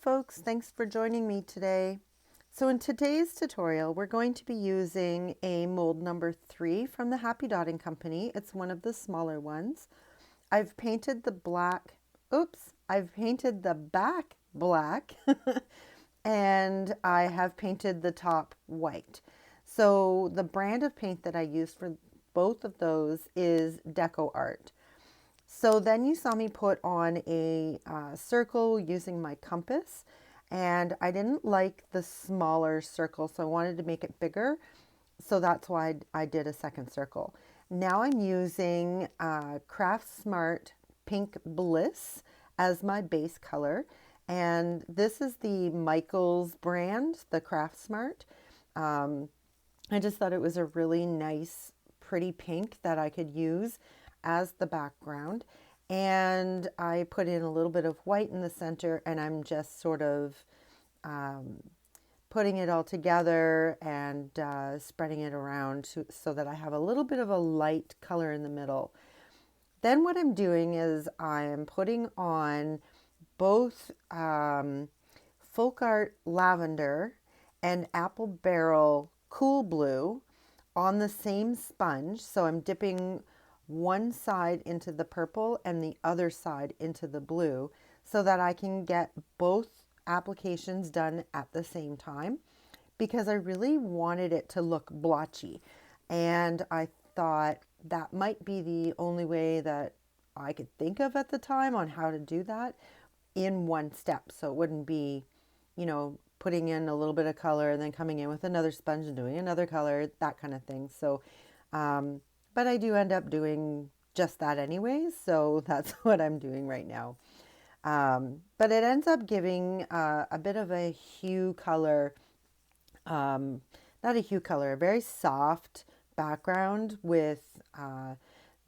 folks, thanks for joining me today. So in today's tutorial, we're going to be using a mold number 3 from the Happy Dotting Company. It's one of the smaller ones. I've painted the back black and I have painted the top white. So the brand of paint that I used for both of those is DecoArt. So then you saw me put on a circle using my compass, and I didn't like the smaller circle, so I wanted to make it bigger. So that's why I did a second circle. Now I'm using Craft Smart Pink Bliss as my base color. And this is the Michaels brand, the Craft Smart. I just thought it was a really nice, pretty pink that I could use as the background. And I put in a little bit of white in the center, and I'm just sort of putting it all together and spreading it around so that I have a little bit of a light color in the middle. Then what I'm doing is I'm putting on both FolkArt Lavender and Apple Barrel Cool Blue on the same sponge. So I'm dipping one side into the purple and the other side into the blue so that I can get both applications done at the same time, because I really wanted it to look blotchy, and I thought that might be the only way that I could think of at the time on how to do that in one step, so it wouldn't be, putting in a little bit of color and then coming in with another sponge and doing another color, that kind of thing. So but I do end up doing just that anyways, so that's what I'm doing right now. But it ends up giving a bit of a hue color, not a hue color, a very soft background with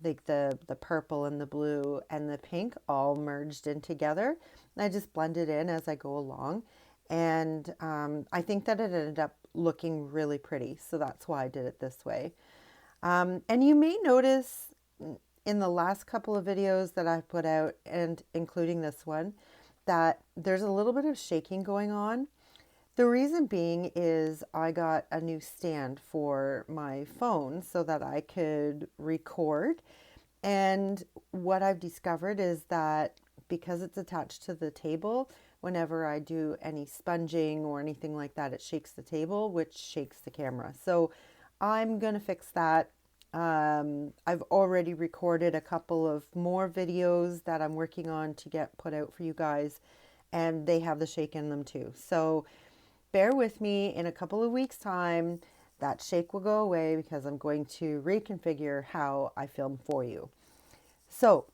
like the purple and the blue and the pink all merged in together. I just blend it in as I go along, and I think that it ended up looking really pretty, so that's why I did it this way. And you may notice in the last couple of videos that I've put out, and including this one, that there's a little bit of shaking going on. The reason being is I got a new stand for my phone so that I could record. And what I've discovered is that because it's attached to the table, whenever I do any sponging or anything like that, it shakes the table, which shakes the camera. So I'm going to fix that. I've already recorded a couple of more videos that I'm working on to get put out for you guys, and they have the shake in them too. So bear with me. In a couple of weeks' time, that shake will go away because I'm going to reconfigure how I film for you. So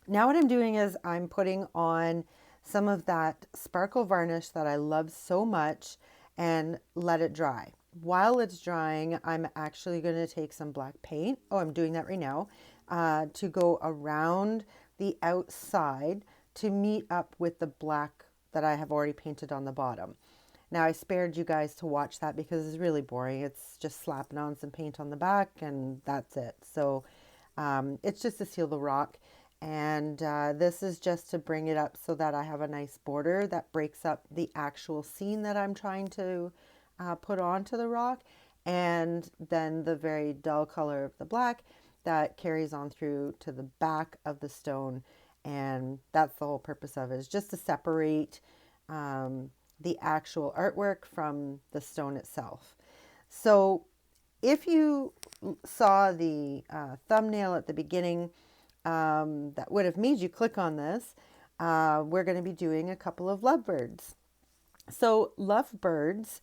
now what I'm doing is I'm putting on some of that sparkle varnish that I love so much and let it dry. While it's drying, I'm actually going to take some black paint. Oh, I'm doing that right now, to go around the outside to meet up with the black that I have already painted on the bottom. Now, I spared you guys to watch that because it's really boring. It's just slapping on some paint on the back and that's it. So it's just to seal the rock. And this is just to bring it up so that I have a nice border that breaks up the actual scene that I'm trying to put onto the rock, and then the very dull color of the black that carries on through to the back of the stone. And that's the whole purpose of it, is just to separate the actual artwork from the stone itself. So if you saw the thumbnail at the beginning, that would have made you click on this. We're going to be doing a couple of lovebirds. So lovebirds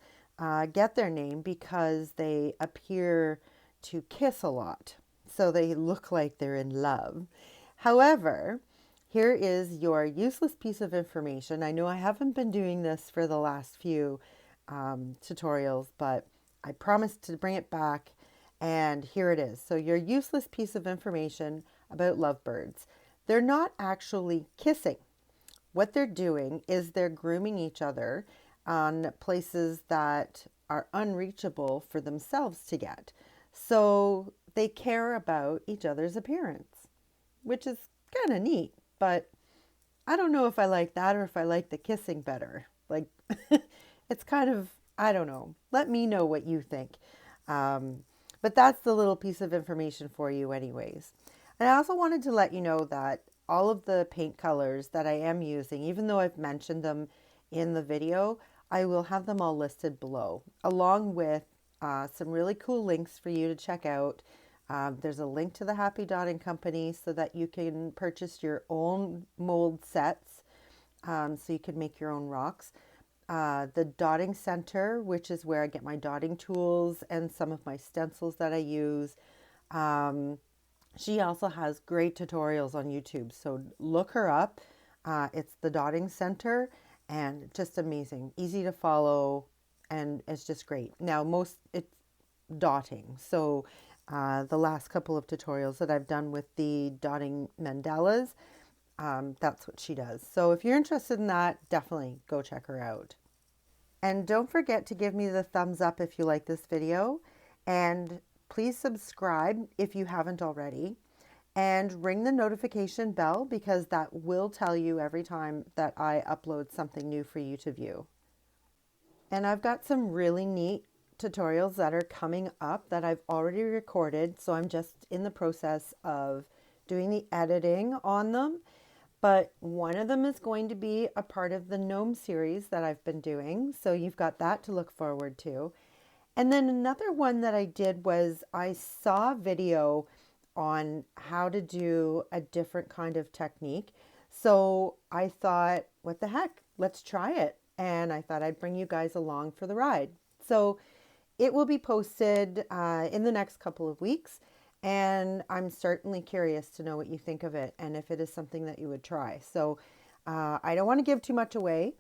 get their name because they appear to kiss a lot. So they look like they're in love. However, here is your useless piece of information. I know I haven't been doing this for the last few tutorials, but I promised to bring it back, and here it is. So your useless piece of information about lovebirds. They're not actually kissing. What they're doing is they're grooming each other on places that are unreachable for themselves to get. So they care about each other's appearance, which is kind of neat, but I don't know if I like that or if I like the kissing better. Like, it's kind of, I don't know. Let me know what you think. Um, but that's the little piece of information for you, anyways. And I also wanted to let you know that all of the paint colors that I am using, even though I've mentioned them in the video, I will have them all listed below, along with some really cool links for you to check out. There's a link to the Happy Dotting Company so that you can purchase your own mold sets, so you can make your own rocks. The Dotting Center, which is where I get my dotting tools and some of my stencils that I use. She also has great tutorials on YouTube, so look her up. It's the Dotting Center, and just amazing, easy to follow, and it's just great. Now, it's dotting, so the last couple of tutorials that I've done with the dotting mandalas, that's what she does. So if you're interested in that, definitely go check her out. And don't forget to give me the thumbs up if you like this video, and please subscribe if you haven't already, and ring the notification bell because that will tell you every time that I upload something new for you to view. And I've got some really neat tutorials that are coming up that I've already recorded, so I'm just in the process of doing the editing on them. But one of them is going to be a part of the gnome series that I've been doing, so you've got that to look forward to. And then another one that I did was I saw a video on how to do a different kind of technique. So I thought, what the heck, let's try it. And I thought I'd bring you guys along for the ride. So it will be posted in the next couple of weeks. And I'm certainly curious to know what you think of it and if it is something that you would try. So I don't want to give too much away,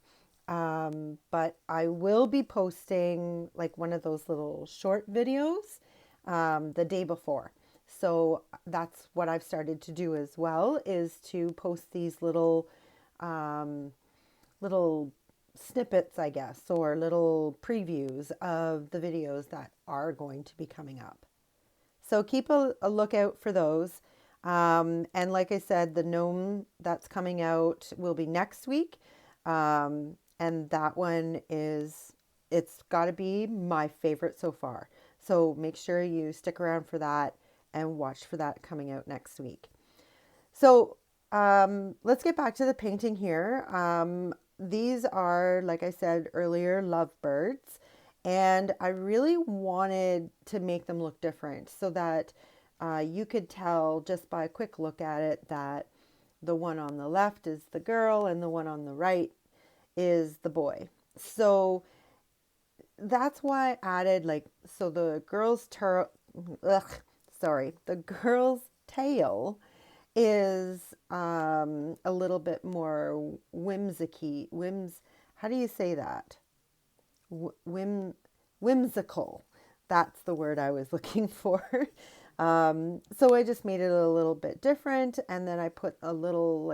but I will be posting like one of those little short videos the day before. So that's what I've started to do as well, is to post these little little snippets, I guess, or little previews of the videos that are going to be coming up. So keep a lookout for those. And like I said, the gnome that's coming out will be next week. And that one it's got to be my favorite so far. So make sure you stick around for that and watch for that coming out next week. So let's get back to the painting here. These are, like I said earlier, Lovebirds. And I really wanted to make them look different so that you could tell just by a quick look at it that the one on the left is the girl and the one on the right is the boy. So that's why I added so the girl's the girl's tail is a little bit more how do you say that? Whimsical. That's the word I was looking for. So I just made it a little bit different, and then I put a little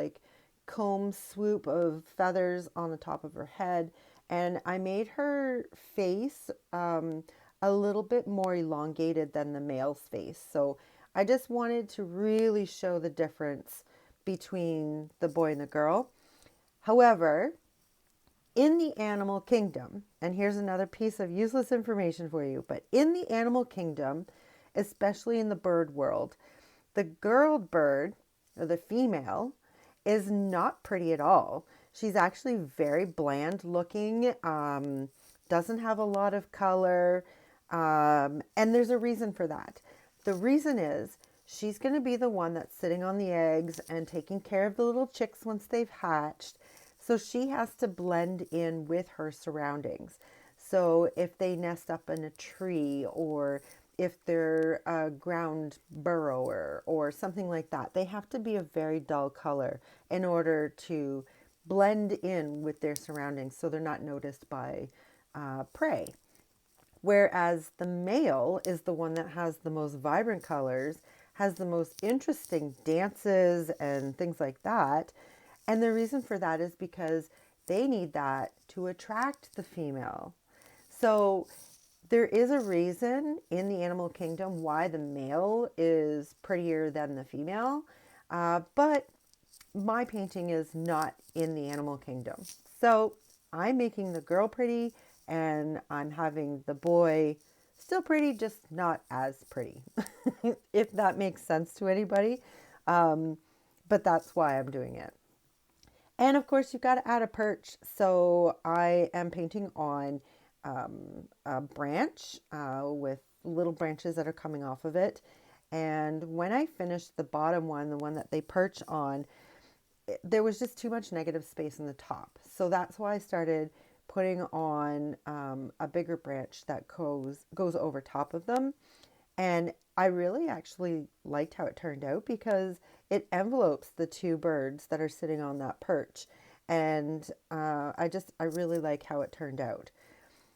comb swoop of feathers on the top of her head, and I made her face a little bit more elongated than the male's face. So I just wanted to really show the difference between the boy and the girl. However, in the animal kingdom, and here's another piece of useless information for you, but in the animal kingdom, especially in the bird world, the girl bird, or the female, is not pretty at all. She's actually very bland looking, doesn't have a lot of color, and there's a reason for that. The reason is she's going to be the one that's sitting on the eggs and taking care of the little chicks once they've hatched. So she has to blend in with her surroundings. So if they nest up in a tree, or if they're a ground burrower or something like that, they have to be a very dull color in order to blend in with their surroundings so they're not noticed by prey. Whereas the male is the one that has the most vibrant colors, has the most interesting dances and things like that. And the reason for that is because they need that to attract the female. So there is a reason in the animal kingdom why the male is prettier than the female. But my painting is not in the animal kingdom. So I'm making the girl pretty and I'm having the boy still pretty, just not as pretty, if that makes sense to anybody. Um, but that's why I'm doing it. And of course, you've got to add a perch. So I am painting on a branch with little branches that are coming off of it. And when I finished the bottom one, the one that they perch on, there was just too much negative space in the top. So that's why I started putting on a bigger branch that goes over top of them. And I really actually liked how it turned out because it envelopes the two birds that are sitting on that perch. And I really like how it turned out.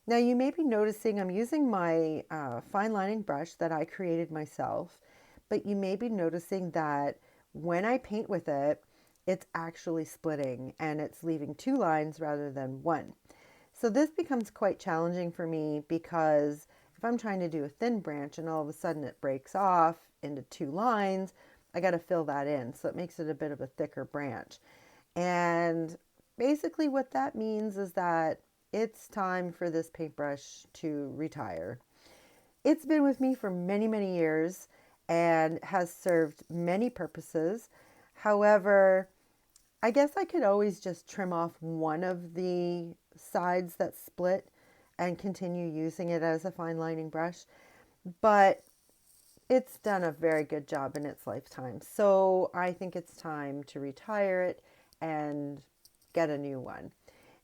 Now you may be noticing I'm using my fine lining brush that I created myself, but you may be noticing that when I paint with it, it's actually splitting and it's leaving two lines rather than one. So this becomes quite challenging for me because if I'm trying to do a thin branch and all of a sudden it breaks off into two lines, I got to fill that in. So it makes it a bit of a thicker branch. And basically what that means is that it's time for this paintbrush to retire. It's been with me for many, many years and has served many purposes. However, I guess I could always just trim off one of the sides that split and continue using it as a fine lining brush, but it's done a very good job in its lifetime. So I think it's time to retire it and get a new one.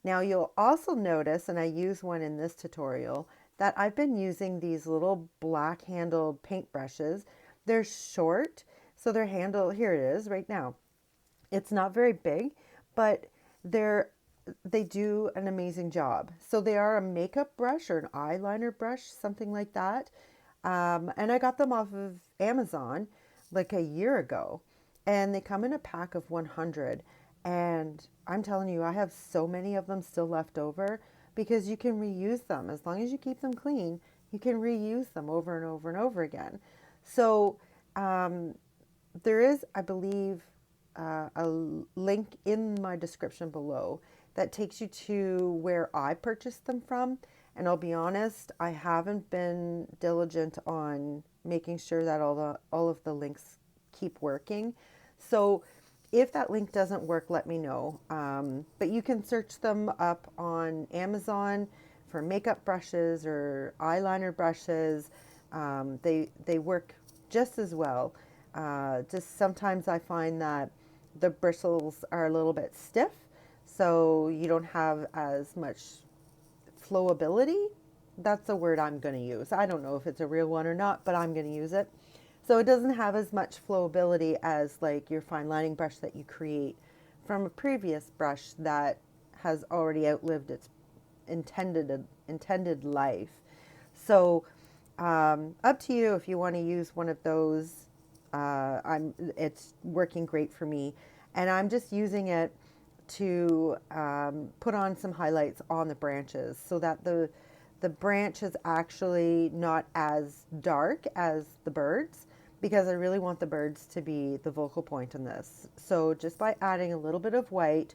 Now you'll also notice, and I use one in this tutorial, that I've been using these little black handled paintbrushes. They're short, so their handle, here it is right now. It's not very big, but they do an amazing job. So they are a makeup brush or an eyeliner brush, something like that. And I got them off of Amazon like a year ago. And they come in a pack of 100. And I'm telling you, I have so many of them still left over because you can reuse them. As long as you keep them clean, you can reuse them over and over and over again. So there is, I believe, a link in my description below that takes you to where I purchased them from. And I'll be honest, I haven't been diligent on making sure that all of the links keep working. So if that link doesn't work, let me know. But you can search them up on Amazon for makeup brushes or eyeliner brushes. They work just as well. Just sometimes I find that the bristles are a little bit stiff, so you don't have as much flowability. That's the word I'm going to use. I don't know if it's a real one or not, but I'm going to use it. So it doesn't have as much flowability as like your fine lining brush that you create from a previous brush that has already outlived its intended life. So up to you if you want to use one of those. It's working great for me, and I'm just using it to put on some highlights on the branches so that the branch is actually not as dark as the birds, because I really want the birds to be the focal point in this. So just by adding a little bit of white,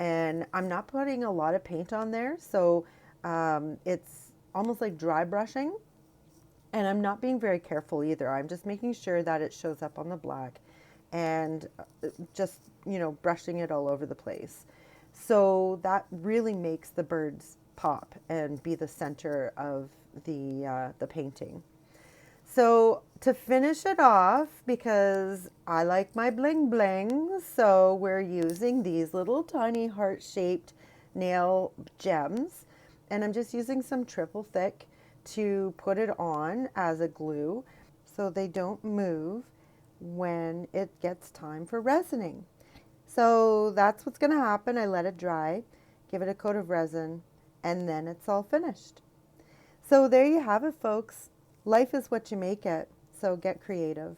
and I'm not putting a lot of paint on there, so it's almost like dry brushing. And I'm not being very careful either. I'm just making sure that it shows up on the black and just, brushing it all over the place. So that really makes the birds pop and be the center of the painting. So to finish it off, because I like my bling bling, so we're using these little tiny heart-shaped nail gems. And I'm just using some triple thick to put it on as a glue so they don't move when it gets time for resining. So that's what's going to happen. I let it dry, give it a coat of resin, and then it's all finished. So there you have it, folks. Life is what you make it, so get creative.